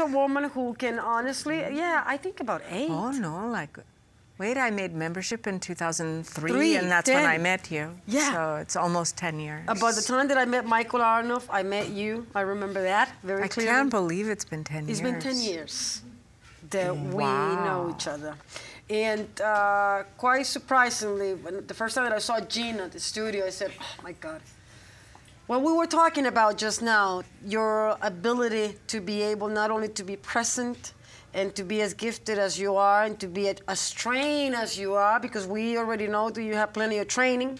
a woman who can honestly, yeah, I think about 8. Oh, no, like, wait, I made membership in 2003, and that's when I met you. Yeah. So it's almost 10 years. About the time that I met Michael Arnoff, I met you. I remember that very clearly. I can't believe it's been 10 years. It's been 10 years that we know each other. And quite surprisingly, the first time that I saw Gina at the studio, I said, oh my God. What we were talking about just now, your ability to be able not only to be present and to be as gifted as you are and to be as trained as you are, because we already know that you have plenty of training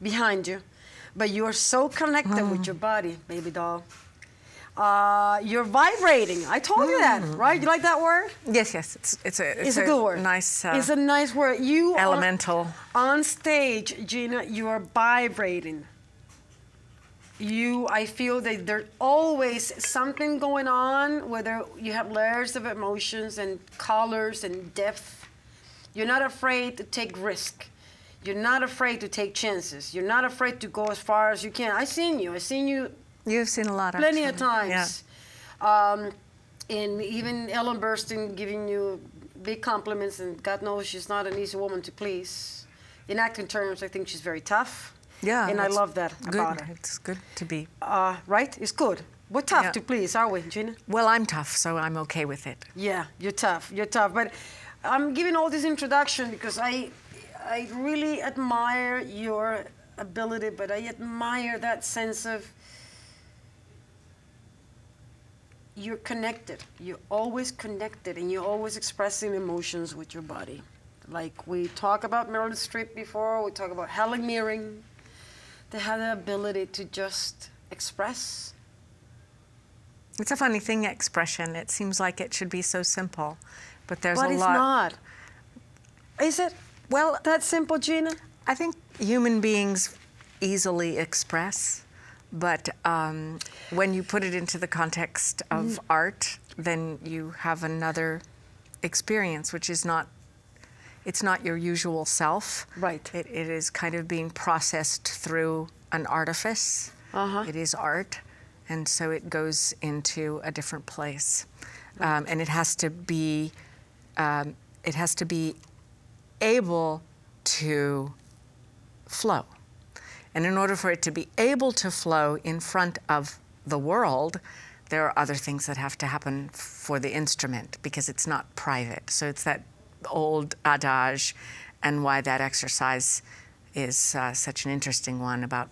behind you, but you are so connected with your body, baby doll. You're vibrating. I told you that, right? You like that word? Yes, yes. It's a good word. Nice. It's a nice word. You elemental. On stage, Gina, you are vibrating. I feel that there's always something going on, whether you have layers of emotions and colors and depth. You're not afraid to take risk. You're not afraid to take chances. You're not afraid to go as far as you can. I've seen you. You've seen a lot, plenty actually. of times. Yeah. And even Ellen Burstyn giving you big compliments, and God knows she's not an easy woman to please. In acting terms, I think she's very tough. Yeah, and I love that about her. It's good to be. Right? It's good. We're tough to please, are we, Gina? Well, I'm tough, so I'm okay with it. Yeah, you're tough. You're tough. But I'm giving all this introduction because I really admire your ability, but I admire that sense of you're connected. You're always connected, and you're always expressing emotions with your body. Like we talked about Meryl Streep before, we talk about Helen Mirren. They have the ability to just express. It's a funny thing, expression. It seems like it should be so simple, but there's a lot. But it's not. Is it? Well, that simple, Gina? I think human beings easily express, but when you put it into the context of art, then you have another experience, which is not. It's not your usual self. Right. It is kind of being processed through an artifice. It is art, and so it goes into a different place, and it has to be able to flow. And in order for it to be able to flow in front of the world, there are other things that have to happen for the instrument because it's not private. So it's that old adage, and why that exercise is such an interesting one about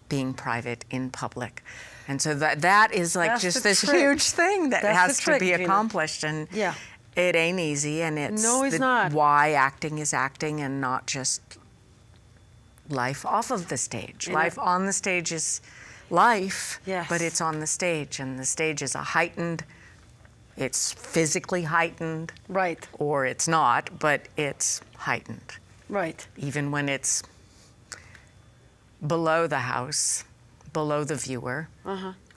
being private in public. And so that is like just this huge thing that has to be accomplished. And it ain't easy, and it's not. Why acting is acting and not just life off of the stage. Life on the stage is life, but it's on the stage, and the stage is a heightened. It's physically heightened. Right. Or it's not, but it's heightened. Right. Even when it's below the house, below the viewer,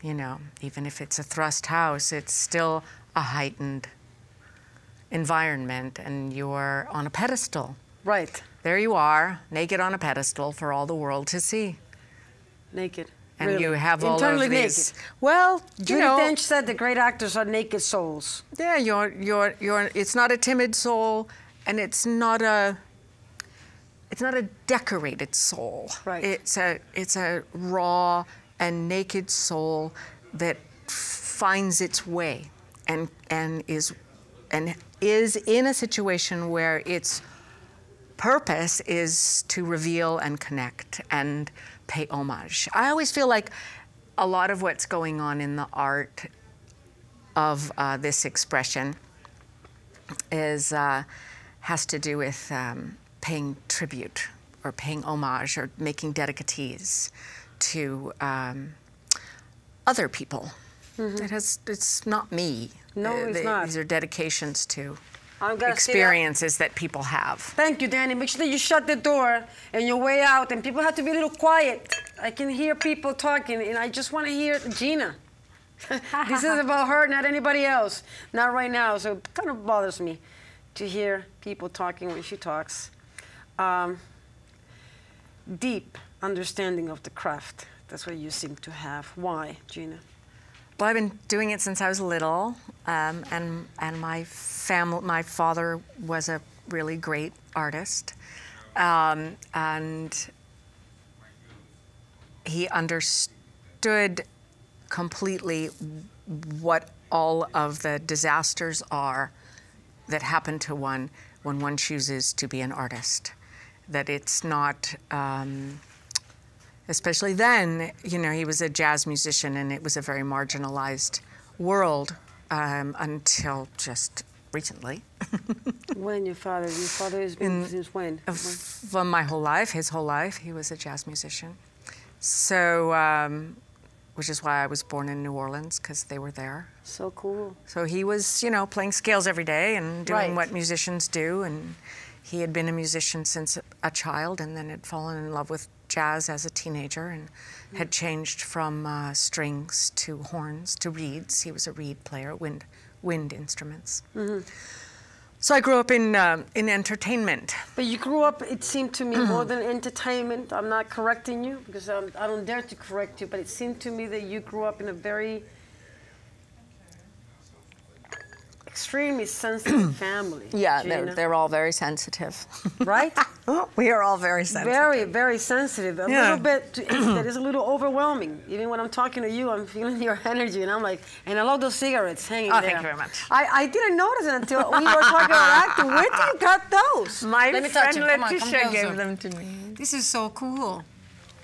you know, even if it's a thrust house, it's still a heightened environment, and you're on a pedestal. Right. There you are, naked on a pedestal for all the world to see. Naked. And really? You have all internally of these. Naked. Well, you know. Judi Dench said that great actors are naked souls. Yeah, it's not a timid soul, and it's not a decorated soul. Right. It's a raw and naked soul that finds its way and is in a situation where its purpose is to reveal and connect and pay homage. I always feel like a lot of what's going on in the art of this expression has to do with paying tribute or paying homage or making dedicatees to other people. It's not me. No, it's not. These are dedications to experiences that people have. Thank you, Danny. Make sure that you shut the door on your way out, and people have to be a little quiet. I can hear people talking, and I just want to hear Gina. This is about her, not anybody else. Not right now, so it kind of bothers me to hear people talking when she talks. Deep understanding of the craft. That's what you seem to have. Why, Gina? Well, I've been doing it since I was little, and my father was a really great artist, and he understood completely what all of the disasters are that happen to one when one chooses to be an artist. That it's not, especially then, you know, he was a jazz musician and it was a very marginalized world until just recently. When your father has been since when? From my whole life, his whole life, he was a jazz musician. So, which is why I was born in New Orleans, because they were there. So cool. So he was, you know, playing scales every day and doing what musicians do, and he had been a musician since a child and then had fallen in love with jazz as a teenager and had changed from strings to horns to reeds. He was a reed player, wind instruments. Mm-hmm. So I grew up in entertainment. But you grew up, it seemed to me, more than entertainment. I'm not correcting you because I don't dare to correct you, but it seemed to me that you grew up in a very extremely sensitive family. Yeah, Gina. they're all very sensitive. Right? We are all very sensitive. Very, very sensitive. A little bit, that is a little overwhelming. Even when I'm talking to you, I'm feeling your energy, and I'm like, and I love those cigarettes hanging there. Thank you very much. I didn't notice it until we were talking about acting. Where did you got those? My friend Come Letitia gave them to me. This is so cool.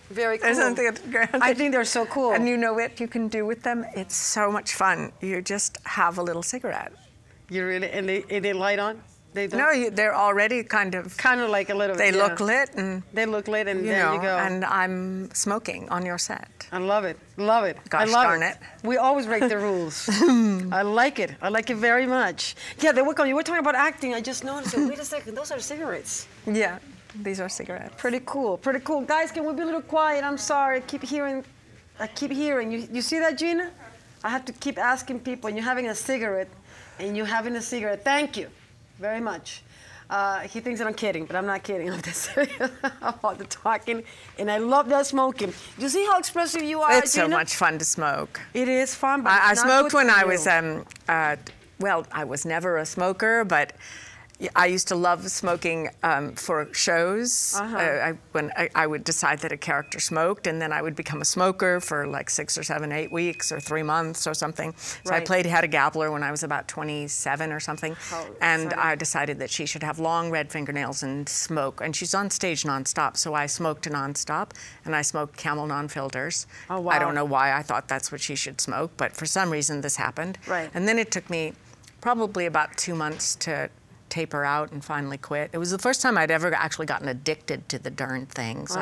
Very cool. Isn't it great? I think they're so cool. And you know what you can do with them? It's so much fun. You just have a little cigarette. You really, and they light on? They don't? No, they're already kind of like a little bit. They look lit, and they look lit, and you there know, you go. and I'm smoking on your set. I love it, love it. Gosh I love darn it. We always break the rules. I like it very much. Yeah, they work on you. We're talking about acting. I just noticed it. Wait a second, those are cigarettes. Yeah, these are cigarettes. Pretty cool, pretty cool. Guys, can we be a little quiet? I'm sorry. I keep hearing. You see that, Gina? I have to keep asking people. And you're having a cigarette. And you having a cigarette. Thank you very much. He thinks that I'm kidding, but I'm not kidding. I'm just serious about the talking. And I love that smoking. You see how expressive you are, It's Gina? so much fun to smoke. It is fun, but I it's not smoked good when for I you. was, well, I was never a smoker, but I used to love smoking for shows. When I would decide that a character smoked, and then I would become a smoker for like 6 or 7, 8 weeks or 3 months or something. So I played Hedda Gabler when I was about 27 or something, and I decided that she should have long red fingernails and smoke. And she's on stage nonstop, so I smoked nonstop, and I smoked Camel non-filters. Oh, wow. I don't know why I thought that's what she should smoke, but for some reason this happened. Right. And then it took me probably about 2 months to taper out and finally quit. It was the first time I'd ever actually gotten addicted to the darn thing. So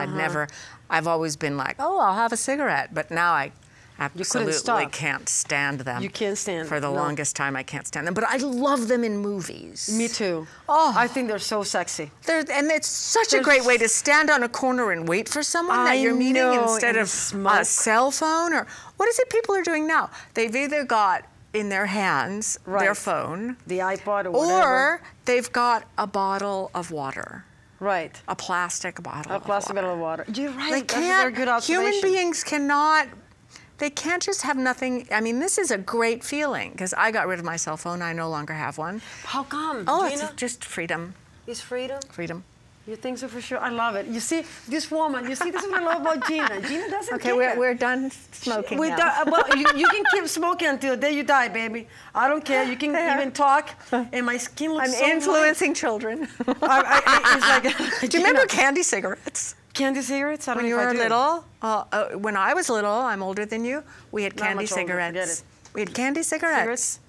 I've always been like, oh, I'll have a cigarette. But now I absolutely can't stand them. You can't stand them. For the longest time, I can't stand them. But I love them in movies. Me too. Oh. I think they're so sexy. And it's such a great way to stand on a corner and wait for someone that you're meeting instead of a cell phone. Or what is it people are doing now? They've either got in their hands their phone, the iPod, or whatever, or they've got a bottle of water. Right. A plastic bottle. A plastic bottle of water. You're right. They That's a very good observation. Human beings cannot. They can't just have nothing. I mean, this is a great feeling because I got rid of my cell phone. I no longer have one. How come? Oh, Gina? it's just freedom. It's freedom? Freedom. You think so for sure? I love it. You see, this woman, this is what I love about Gina. Gina doesn't Okay, care. we're done smoking now. Well, you can keep smoking until the day you die, baby. I don't care. You can even talk, and my skin looks so I'm influencing children. it's like, Do you remember candy cigarettes? Candy cigarettes? I don't When you know if I were do. little, when I was little, I'm older than you, we had Not candy much older, forget cigarettes. it. We had candy cigarettes. Cigarettes?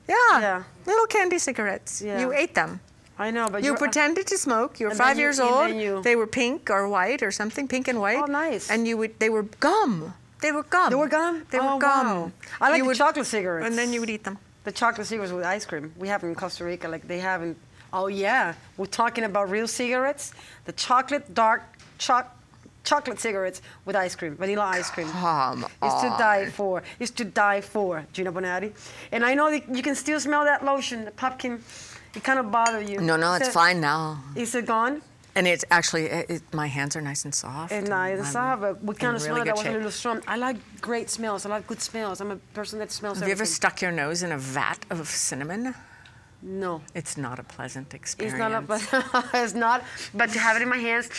Yeah, little candy cigarettes. Yeah. You ate them. I know, but You pretended to smoke. You were and 5 then years and old. then you- They were pink or white or something, pink and white. Oh, nice. And they were gum. They were gum. They were gum? They were Oh, gum. wow. I like You the would- chocolate cigarettes. And then you would eat them. The chocolate cigarettes with ice cream. We have them in Costa Rica, like they have in. Oh yeah, we're talking about real cigarettes. The dark chocolate cigarettes with ice cream, vanilla ice cream. Come It's to on. die for. It's to die for, Gina Bonatti. And I know that you can still smell that lotion, the pumpkin. It kind of bothers you. No, it's fine now. Is it gone? And it's actually, my hands are nice and soft. And nice and soft, but we kind of smell really it. I was a shape. little strong. I like great smells. I like good smells. I'm a person that smells Have you everything. ever stuck your nose in a vat of cinnamon? No. It's not a pleasant experience. It's not, it's not, but to have it in my hands,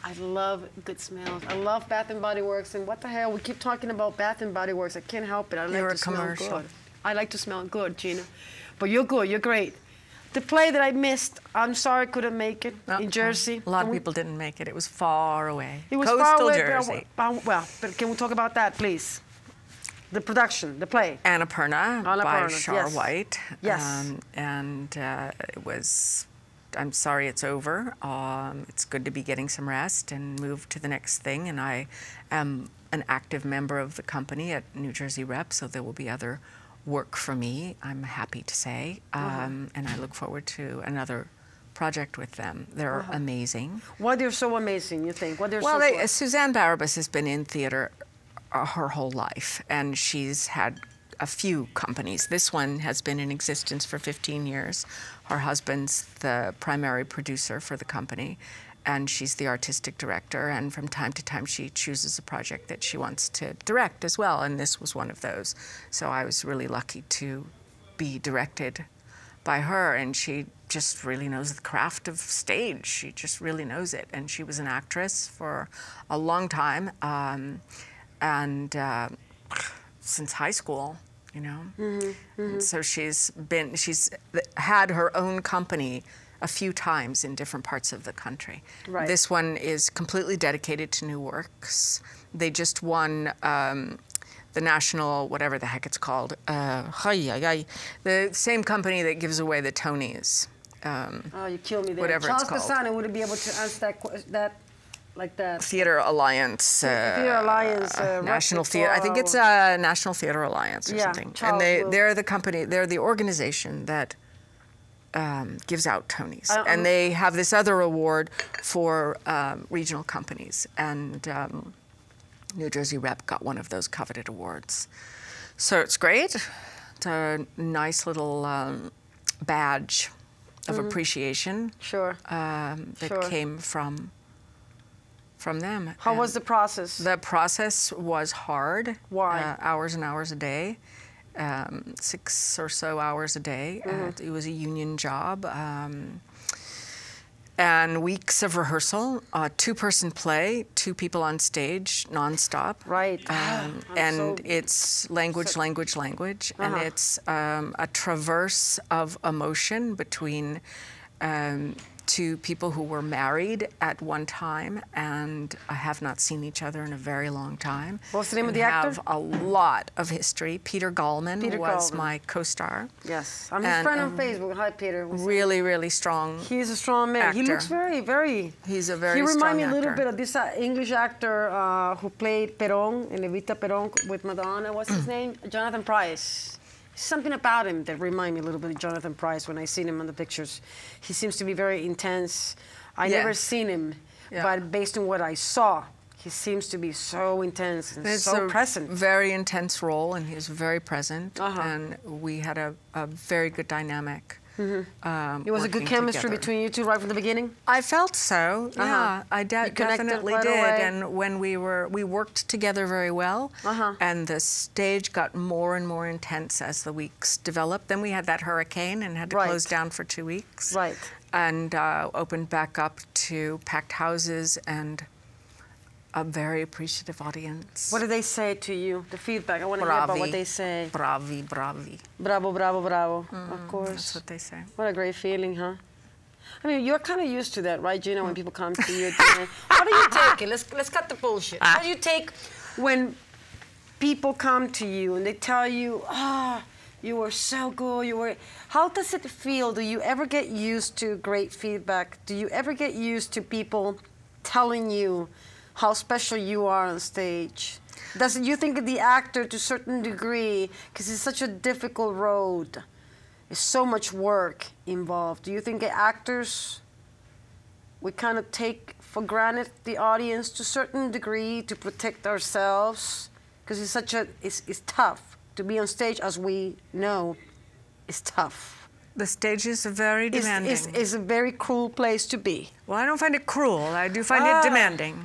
I love good smells. I love Bath and Body Works, and what the hell, we keep talking about Bath and Body Works. I can't help it. I like to smell good. I like to smell good, Gina. But you're good, you're great. The play that I missed, I'm sorry I couldn't make it, in Jersey. A lot of people didn't make it. It was far away. It was Coastal far away, Jersey. Well, but can we talk about that, please? The production, the play. Annapurna by Shar yes. White. Yes. It was, I'm sorry it's over. It's good to be getting some rest and move to the next thing. And I am an active member of the company at New Jersey Rep, so there will be other work for me, I'm happy to say. And I look forward to another project with them. They're amazing. Why they're so amazing, you think? What they're well, so Suzanne Barabas has been in theater her whole life, and she's had a few companies. This one has been in existence for 15 years. Her husband's the primary producer for the company, and she's the artistic director, and from time to time she chooses a project that she wants to direct as well, and this was one of those. So I was really lucky to be directed by her, and she just really knows the craft of stage. She just really knows it, and she was an actress for a long time, and since high school, you know. And so she's had her own company a few times in different parts of the country. Right. This one is completely dedicated to new works. They just won the national, whatever the heck it's called, the same company that gives away the Tonys. Oh, you killed me there. Whatever Charles it's called. Casano would be able to answer that like that. Theater Alliance. Theater Alliance. National Theater. I think it's National Theater Alliance or something. Charles and they're the company. They're the organization that gives out Tonys, and they have this other award for regional companies. And New Jersey Rep got one of those coveted awards, so it's great. It's a nice little badge of appreciation. Sure. That came from them. How was the process? The process was hard. Why? Hours and hours a day, 6 or so hours a day. It was a union job. And weeks of rehearsal, 2-person play, 2 people on stage, nonstop. Right. And it's language, and it's a traverse of emotion between 2 people who were married at one time and have not seen each other in a very long time. What's the name of the actor? Have a lot of history. Peter Gallman was my co-star. Yes, I'm his friend on Facebook. Hi, Peter. Really, really strong. He's a strong man. Actor. He looks very. He's a very strong actor. He reminds me a little bit of this English actor who played Perón in Evita Perón with Madonna. What's his name? Jonathan Pryce. Something about him that reminds me a little bit of Jonathan Pryce when I seen him on the pictures. He seems to be very intense. I never seen him, but based on what I saw, he seems to be so intense and so present. Very intense role, and he was very present, and we had a very good dynamic. It was a good chemistry between you two right from the beginning? I felt so, yeah. I definitely right did. away. And when we worked together very well, and the stage got more and more intense as the weeks developed. Then we had that hurricane and had to close down for 2 weeks. Right. And opened back up to packed houses and a very appreciative audience. What did they say to you? The feedback. I want to hear about what they say. Bravi. Bravo, bravo, bravo. Of course. That's what they say. What a great feeling, huh? I mean, you're kind of used to that, right, Gina, when people come to you? How do you take it? Let's cut the bullshit. How do you take when people come to you and they tell you, you were so good, How does it feel? Do you ever get used to great feedback? Do you ever get used to people telling you how special you are on stage? You think the actor, to a certain degree, because it's such a difficult road, there's so much work involved. Do you think actors, we kind of take for granted the audience to a certain degree to protect ourselves? Because it's tough to be on stage, as we know, it's tough. The stage is very demanding. Is a very cruel place to be. Well, I don't find it cruel. I do find it demanding.